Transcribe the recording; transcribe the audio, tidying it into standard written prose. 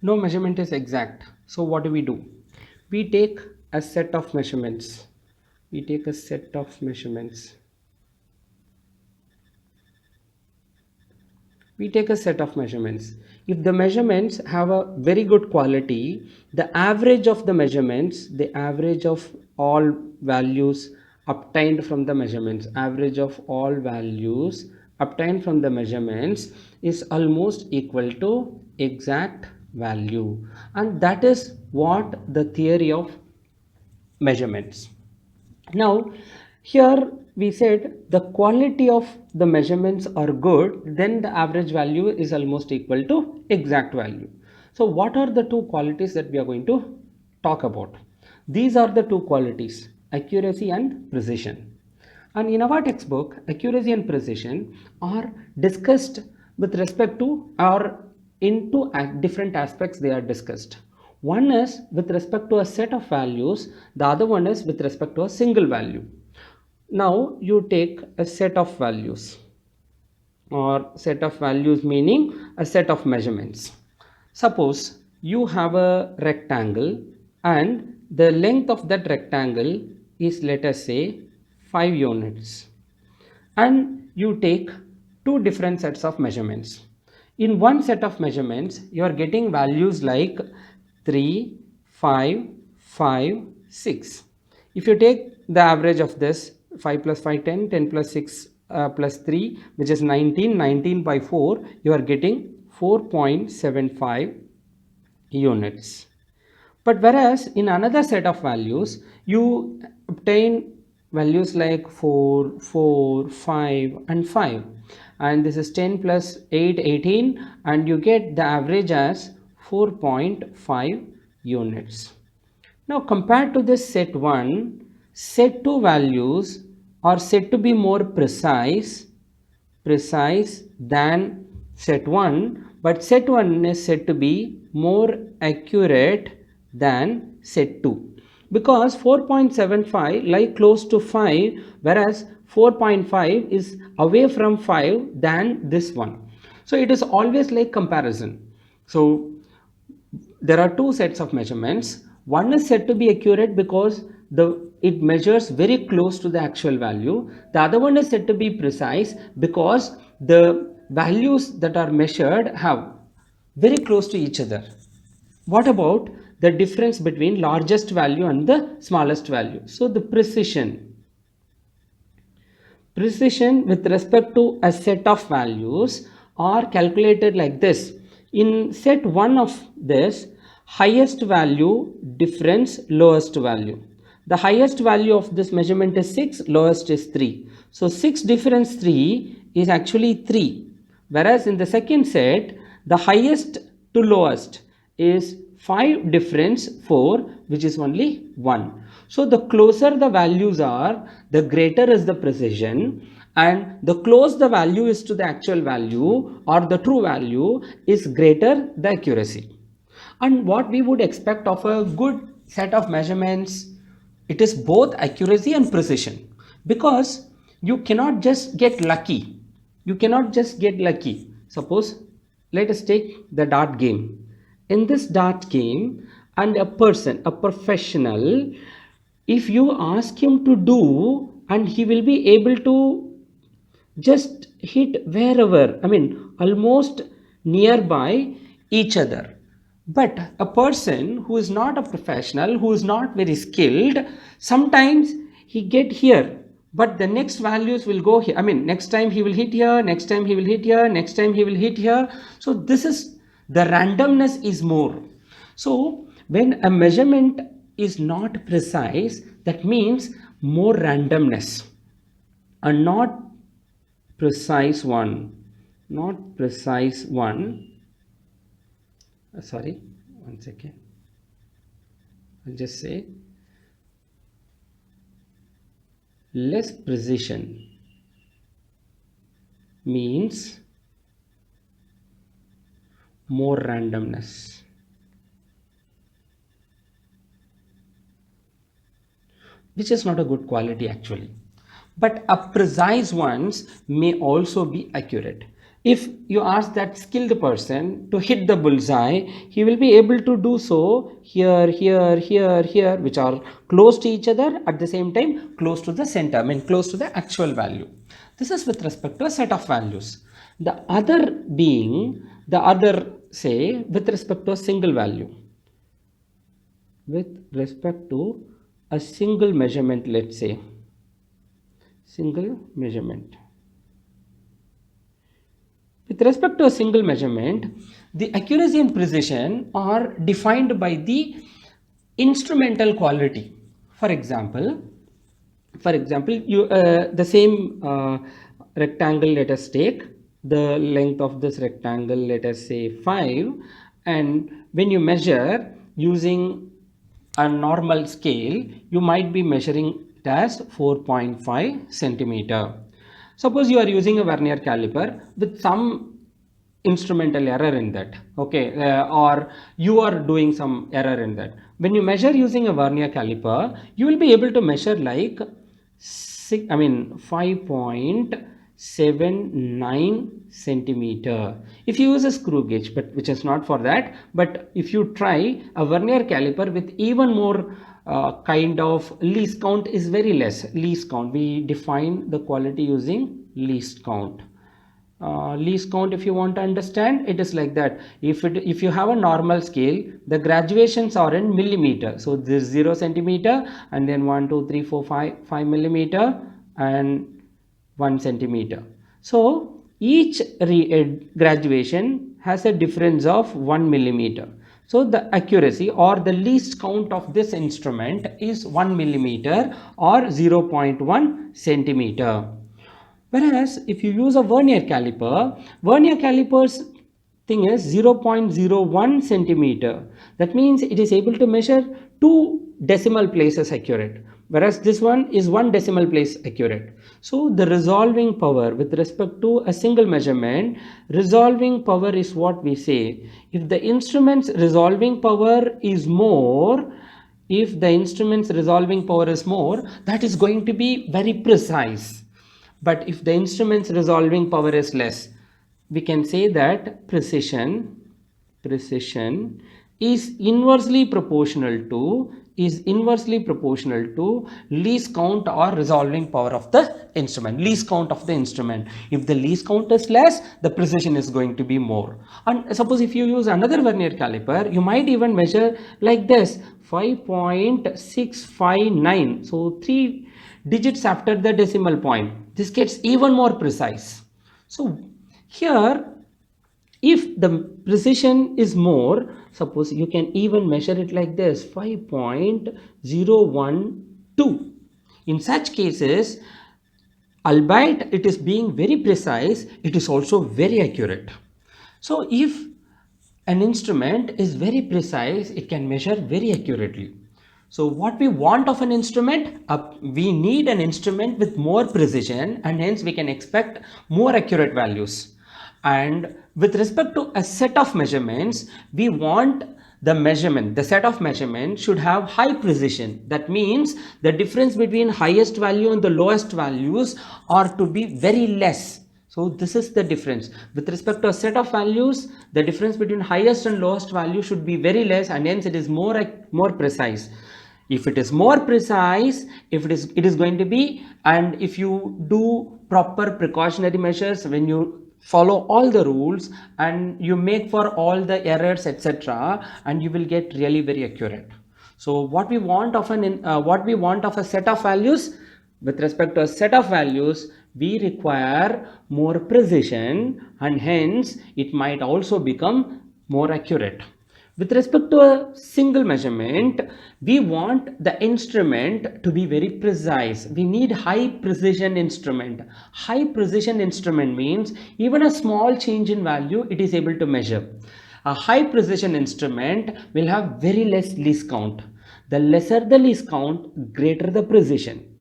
No measurement is exact. So what do? We take a set of measurements. We take a set of measurements. We take a set of measurements. If the measurements have a very good quality, the average of the measurements, the average of all values obtained from the measurements, average of all values obtained from the measurements is almost equal to exact value. And that is what the theory of measurements. Now, here we said the quality of the measurements are good, then the average value is almost equal to exact value. So, what are the two qualities that we are going to talk about? These are the two qualities, accuracy and precision. And in our textbook, accuracy and precision are discussed with respect to or into different aspects they are discussed. One is with respect to a set of values, the other one is with respect to a single value. Now you take a set of values, or set of values meaning a set of measurements. Suppose you have a rectangle and the length of that rectangle is, let us say, 5 units, and you take two different sets of measurements. In one set of measurements you are getting values like 3, 5, 5, 6. If you take the average of this, 5 plus 5 10, 10 plus 6 plus 3, which is 19, 19 by 4, you are getting 4.75 units. But whereas in another set of values you obtain values like 4, 4, 5 and 5, and this is 10 plus 8, 18, and you get the average as 4.5 units. Now compared to this set 1, set 2 values are said to be more precise than set 1, but set 1 is said to be more accurate than set 2, because 4.75 lie close to 5, whereas 4.5 is away from 5 than this one. So it is always like comparison. So there are two sets of measurements. One is said to be accurate because it measures very close to the actual value. The other one is said to be precise because the values that are measured have very close to each other. What about the difference between largest value and the smallest value? So the precision with respect to a set of values are calculated like this. In set 1 of this, highest value difference lowest value. The highest value of this measurement is 6, lowest is 3. So 6 difference 3 is actually 3. Whereas in the second set, the highest to lowest is 5 difference 4, which is only 1. So the closer the values are, the greater is the precision, and the close the value is to the actual value or the true value is greater the accuracy. And what we would expect of a good set of measurements, it is both accuracy and precision, because you cannot just get lucky. You cannot just get lucky. Suppose, let us take the dart game. In this dart game, and a person, a professional, if you ask him to do, and he will be able to just hit wherever, I mean almost nearby each other. But a person who is not a professional, who is not very skilled, sometimes he get here, but the next values will go here. I mean, next time he will hit here, next time he will hit here, next time he will hit here. So this is, the randomness is more. So when a measurement is not precise, that means more randomness, and not precise one. Sorry, one second, I'll just say less precision means more randomness. Which is not a good quality actually. But a precise ones may also be accurate. If you ask that skilled person to hit the bullseye, he will be able to do so here, here, here, here, which are close to each other, at the same time close to the center, I mean close to the actual value. This is with respect to a set of values. The other being, the other say with respect to a single value. With respect to a single measurement, let's say, single measurement. With respect to a single measurement, the accuracy and precision are defined by the instrumental quality. For example, you the same rectangle, let us take the length of this rectangle, let us say 5, and when you measure using a normal scale, you might be measuring it as 4.5 centimeter. Suppose you are using a vernier caliper with some instrumental error in that, okay, or you are doing some error in that. When you measure using a vernier caliper, you will be able to measure like 5.79 centimeter. If you use a screw gauge, but which is not for that, but if you try a vernier caliper with even more kind of least count is very less. Least count, we define the quality using least count. Least count, if you want to understand, it is like that. If you have a normal scale, the graduations are in millimeter. So this 0 centimeter, and then 1 2 3 4 5 millimeter, and 1 centimeter. So each graduation has a difference of 1 millimeter. So the accuracy or the least count of this instrument is 1 millimeter or 0.1 centimeter. Whereas if you use a vernier caliper's thing is 0.01 centimeter. That means it is able to measure 2 decimal places accurate, whereas this one is 1 decimal place accurate. So the resolving power with respect to a single measurement, resolving power is what we say. If the instrument's resolving power is more, that is going to be very precise. But if the instrument's resolving power is less, we can say that precision is inversely proportional to least count or resolving power of the instrument, least count of the instrument. If the least count is less, the precision is going to be more. And suppose if you use another vernier caliper, you might even measure like this, 5.659, so 3 digits after the decimal point. This gets even more precise. So here, if the precision is more, suppose you can even measure it like this, 5.012. In such cases, albeit it is being very precise, it is also very accurate. So if an instrument is very precise, it can measure very accurately. So what we want of an instrument, we need an instrument with more precision, and hence we can expect more accurate values. And with respect to a set of measurements, we want the set of measurements should have high precision. That means the difference between highest value and the lowest values are to be very less. So this is the difference. With respect to a set of values, the difference between highest and lowest value should be very less, and hence it is more precise. If it is more precise, it is going to be, and if you do proper precautionary measures, when you follow all the rules and you make for all the errors, etc., and you will get really very accurate. So what we want of a set of values, with respect to a set of values, we require more precision, and hence it might also become more accurate. With respect to a single measurement, we want the instrument to be very precise. We need high precision instrument. High precision instrument means even a small change in value, it is able to measure. A high precision instrument will have very less least count. The lesser the least count, greater the precision.